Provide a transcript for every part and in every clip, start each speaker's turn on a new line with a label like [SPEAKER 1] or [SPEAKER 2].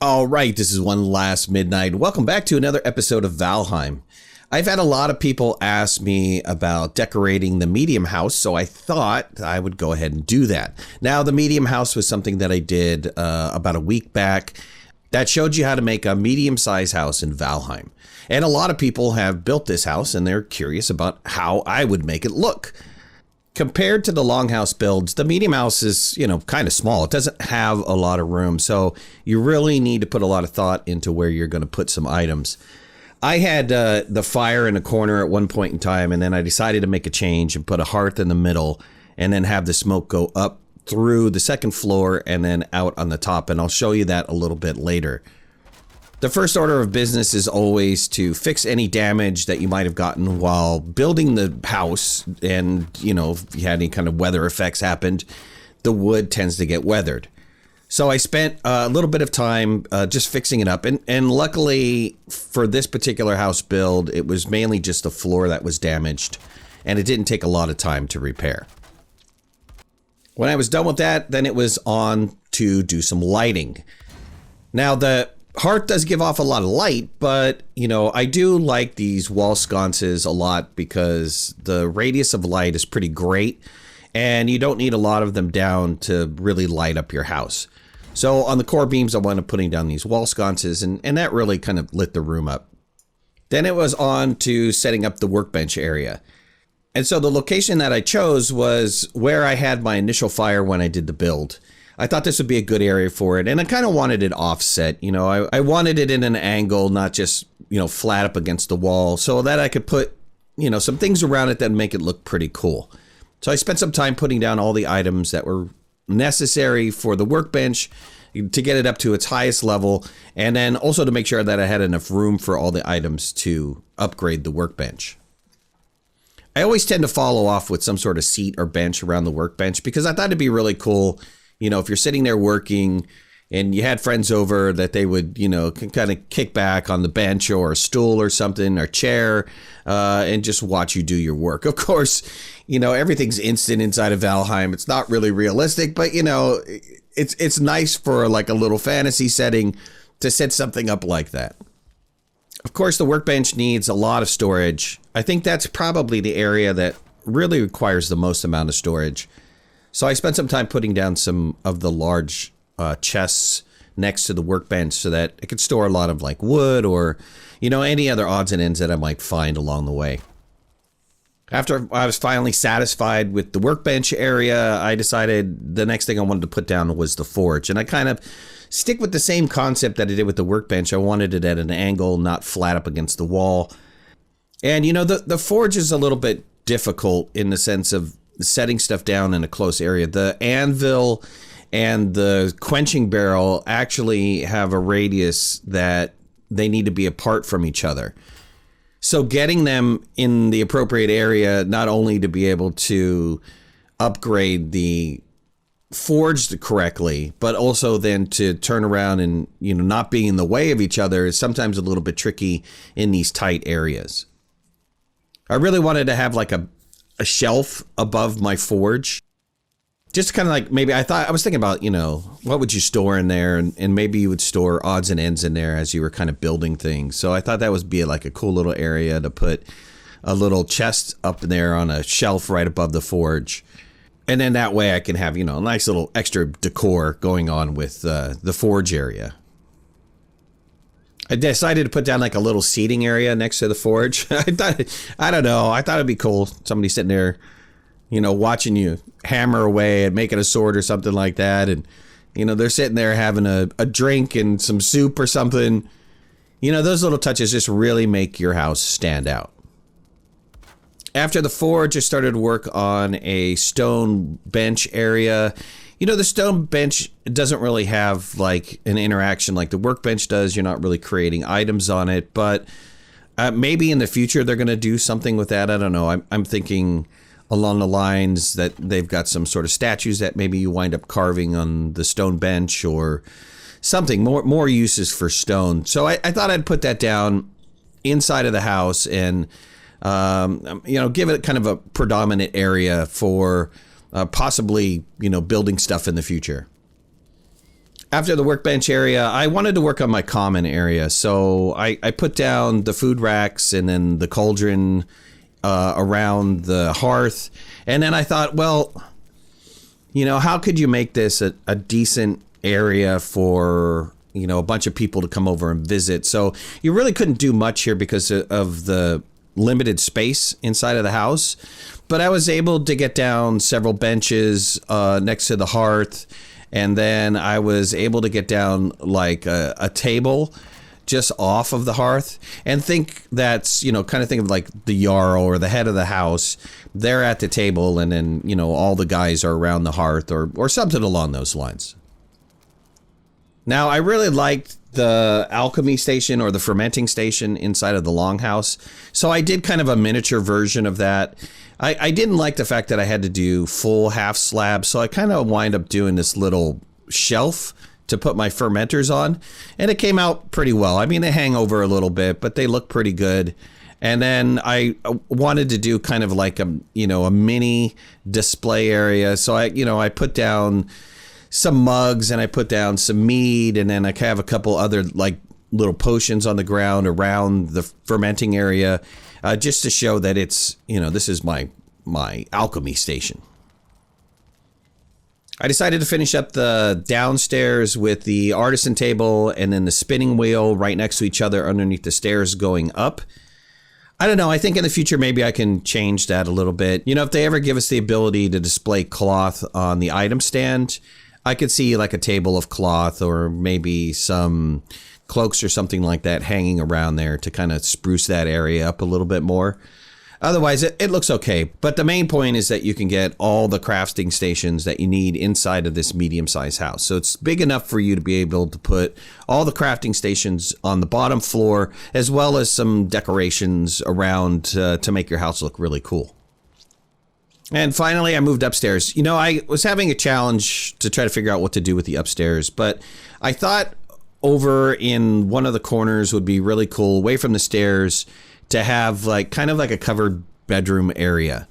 [SPEAKER 1] All right, this is One Last Midnight. Welcome back to another episode of Valheim. I've had a lot of people ask me about decorating the medium house, so I thought I would go ahead and do that. Now, the medium house was something that I did about a week back that showed you how to make a medium-sized house in Valheim. And a lot of people have built this house, and they're curious about how I would make it look. Compared to the longhouse builds, the medium house is, kind of small. It doesn't have a lot of room, so you really need to put a lot of thought into where you're going to put some items. I had the fire in a corner at one point in time, and then I decided to make a change and put a hearth in the middle and then have the smoke go up through the second floor and then out on the top, and I'll show you that a little bit later. The first order of business is always to fix any damage that you might have gotten while building the house. And, if you had any kind of weather effects happened, the wood tends to get weathered. So I spent a little bit of time just fixing it up. And luckily for this particular house build, it was mainly just the floor that was damaged. And it didn't take a lot of time to repair. When I was done with that, then it was on to do some lighting. Now, the hearth does give off a lot of light, but, I do like these wall sconces a lot because the radius of light is pretty great and you don't need a lot of them down to really light up your house. So on the core beams, I wound up putting down these wall sconces and that really kind of lit the room up. Then it was on to setting up the workbench area. And so the location that I chose was where I had my initial fire when I did the build. I thought this would be a good area for it, and I kind of wanted it offset. I wanted it in an angle, not just, flat up against the wall, so that I could put, some things around it that make it look pretty cool. So I spent some time putting down all the items that were necessary for the workbench to get it up to its highest level, and then also to make sure that I had enough room for all the items to upgrade the workbench. I always tend to follow off with some sort of seat or bench around the workbench because I thought it'd be really cool. If you're sitting there working and you had friends over that they would, kind of kick back on the bench or a stool or something or chair and just watch you do your work. Of course, everything's instant inside of Valheim. It's not really realistic, but, it's nice for like a little fantasy setting to set something up like that. Of course, the workbench needs a lot of storage. I think that's probably the area that really requires the most amount of storage. So I spent some time putting down some of the large chests next to the workbench so that it could store a lot of like wood or, any other odds and ends that I might find along the way. After I was finally satisfied with the workbench area, I decided the next thing I wanted to put down was the forge. And I kind of stick with the same concept that I did with the workbench. I wanted it at an angle, not flat up against the wall. And, the forge is a little bit difficult in the sense of setting stuff down in a close area. The anvil and the quenching barrel actually have a radius that they need to be apart from each other. So getting them in the appropriate area, not only to be able to upgrade the forge correctly, but also then to turn around and, not being in the way of each other is sometimes a little bit tricky in these tight areas. I really wanted to have like a shelf above my forge. Just kind of like I was thinking about, what would you store in there? And maybe you would store odds and ends in there as you were kind of building things. So I thought that would be like a cool little area to put a little chest up there on a shelf right above the forge. And then that way I can have, a nice little extra decor going on with the forge area. I decided to put down like a little seating area next to the forge. I thought it'd be cool. Somebody sitting there, watching you hammer away and making a sword or something like that. And, they're sitting there having a drink and some soup or something. Those little touches just really make your house stand out. After the forge, I started to work on a stone bench area. The stone bench doesn't really have like an interaction like the workbench does. You're not really creating items on it, but maybe in the future they're going to do something with that. I don't know. I'm thinking along the lines that they've got some sort of statues that maybe you wind up carving on the stone bench or something, more uses for stone. So I thought I'd put that down inside of the house and, give it kind of a predominant area for possibly, building stuff in the future. after the workbench area, I wanted to work on my common area. So I put down the food racks and then the cauldron around the hearth. And then I thought, well, you know, how could you make this a decent area for, you know, a bunch of people to come over and visit? So you really couldn't do much here because of the limited space inside of the house. But I was able to get down several benches next to the hearth. And then I was able to get down like a table just off of the hearth, and think that's, you know, kind of think of like the Jarl or the head of the house. They're at the table, and then, you know, all the guys are around the hearth or something along those lines. Now, I really liked the alchemy station or the fermenting station inside of the longhouse. So I did kind of a miniature version of that. I didn't like the fact that I had to do full half slabs. So I kind of wind up doing this little shelf to put my fermenters on. And it came out pretty well. I mean, they hang over a little bit, but they look pretty good. And then I wanted to do kind of like a mini display area. So I put down some mugs and I put down some mead, and then I have a couple other like little potions on the ground around the fermenting area, just to show that it's, you know, this is my alchemy station. I decided to finish up the downstairs with the artisan table and then the spinning wheel right next to each other underneath the stairs going up. I don't know. I think in the future, maybe I can change that a little bit. You know, if they ever give us the ability to display cloth on the item stand, I could see like a table of cloth or maybe some cloaks or something like that hanging around there to kind of spruce that area up a little bit more. Otherwise, it looks okay. But the main point is that you can get all the crafting stations that you need inside of this medium-sized house. So it's big enough for you to be able to put all the crafting stations on the bottom floor, as well as some decorations around to make your house look really cool. And finally, I moved upstairs. You know, I was having a challenge to try to figure out what to do with the upstairs, but I thought over in one of the corners would be really cool, away from the stairs, to have like kind of like a covered bedroom area.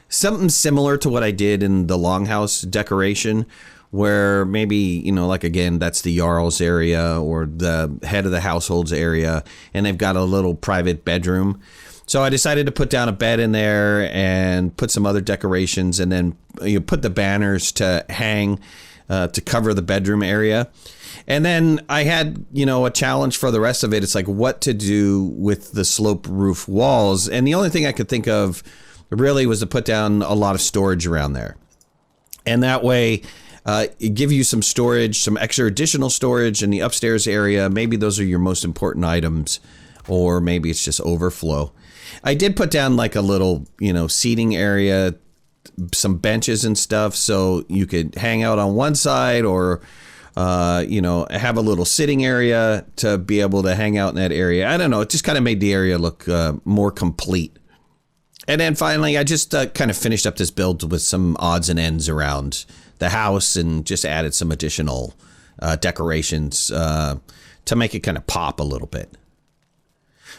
[SPEAKER 1] Something similar to what I did in the longhouse decoration, where maybe, you know, like again, that's the Jarl's area or the head of the household's area, and they've got a little private bedroom. So I decided to put down a bed in there and put some other decorations, and then put the banners to hang to cover the bedroom area. And then I had, a challenge for the rest of it. It's like what to do with the slope roof walls. And the only thing I could think of really was to put down a lot of storage around there. And that way, give you some storage, some extra additional storage in the upstairs area. Maybe those are your most important items, or maybe it's just overflow. I did put down like a little, seating area, some benches and stuff, so you could hang out on one side, or, have a little sitting area to be able to hang out in that area. I don't know. It just kind of made the area look more complete. And then finally, I just kind of finished up this build with some odds and ends around the house and just added some additional decorations to make it kind of pop a little bit.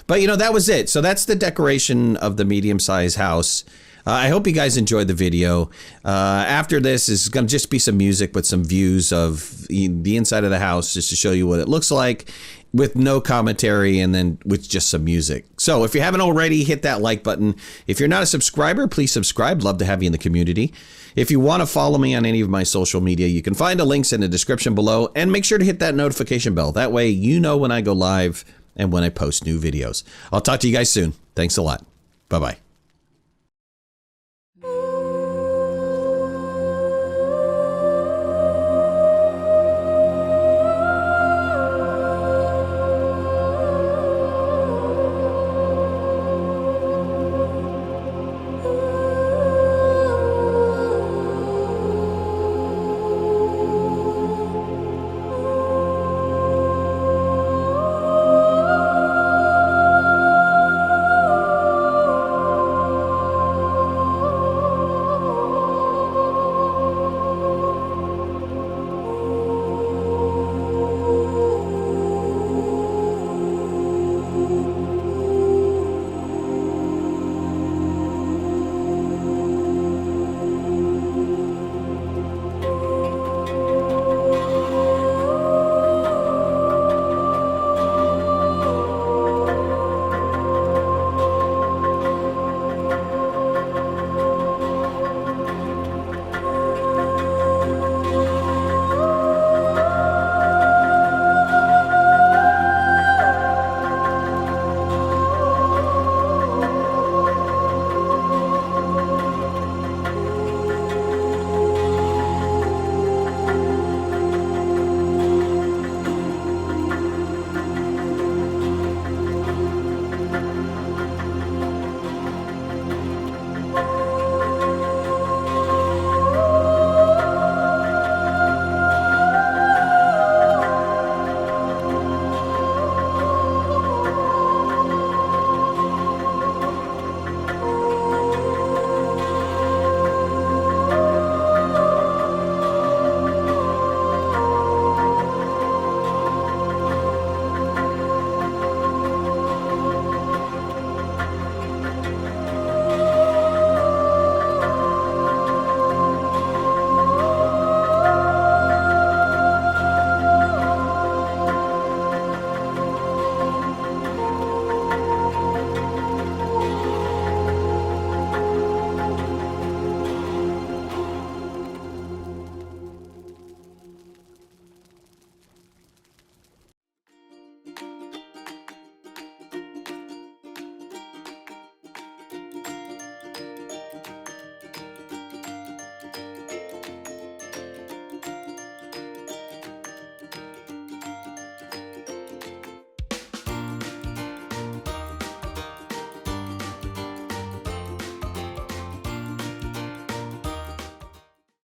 [SPEAKER 1] But, that was it. So that's the decoration of the medium-sized house. I hope you guys enjoyed the video. After this is going to just be some music with some views of the inside of the house, just to show you what it looks like with no commentary, and then with just some music. So if you haven't already, hit that like button. If you're not a subscriber, please subscribe. Love to have you in the community. If you want to follow me on any of my social media, you can find the links in the description below, and make sure to hit that notification bell. That way you know when I go live and when I post new videos. I'll talk to you guys soon. Thanks a lot. Bye-bye.